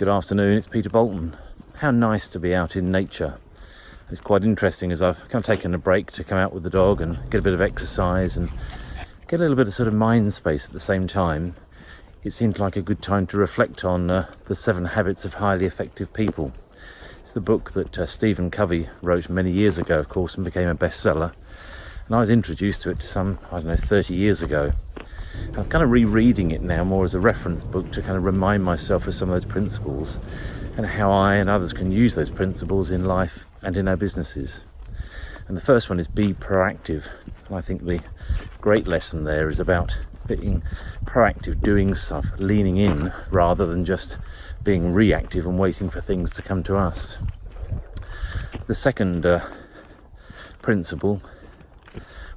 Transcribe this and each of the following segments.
Good afternoon, it's Peter Boulton. How nice to be out in nature. It's quite interesting as I've kind of taken a break to come out with the dog and get a bit of exercise and get a little bit of sort of mind space at the same time. It seemed like a good time to reflect on the 7 Habits of Highly Effective People. It's the book that Stephen Covey wrote many years ago, of course, and became a bestseller. And I was introduced to it some, 30 years ago. I'm kind of rereading it now more as a reference book to kind of remind myself of some of those principles and how I and others can use those principles in life and in our businesses. And the first one is be proactive. And I think the great lesson there is about being proactive, doing stuff, leaning in rather than just being reactive and waiting for things to come to us. The second principle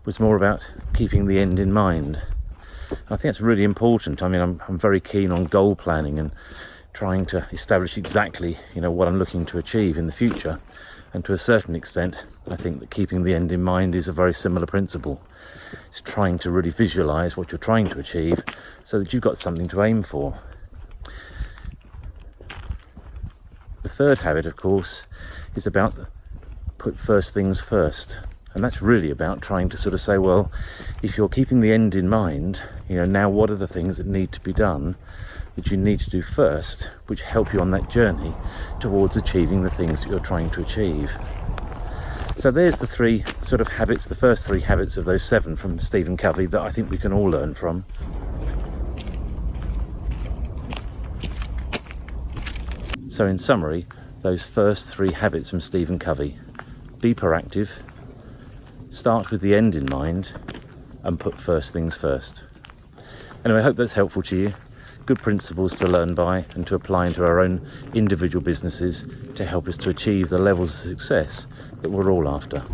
was more about keeping the end in mind. I think that's really important. I'm very keen on goal planning and trying to establish exactly, what I'm looking to achieve in the future. And to a certain extent, I think that keeping the end in mind is a very similar principle. It's trying to really visualize what you're trying to achieve so that you've got something to aim for. The third habit, of course, is about put first things first. And that's really about trying to sort of say, well, if you're keeping the end in mind, now what are the things that need to be done that you need to do first, which help you on that journey towards achieving the things that you're trying to achieve. So there's the 3 sort of habits, the first 3 habits of those 7 from Stephen Covey that I think we can all learn from. So in summary, those first 3 habits from Stephen Covey: be proactive, start with the end in mind, and put first things first. Anyway, I hope that's helpful to you. Good principles to learn by and to apply into our own individual businesses to help us to achieve the levels of success that we're all after.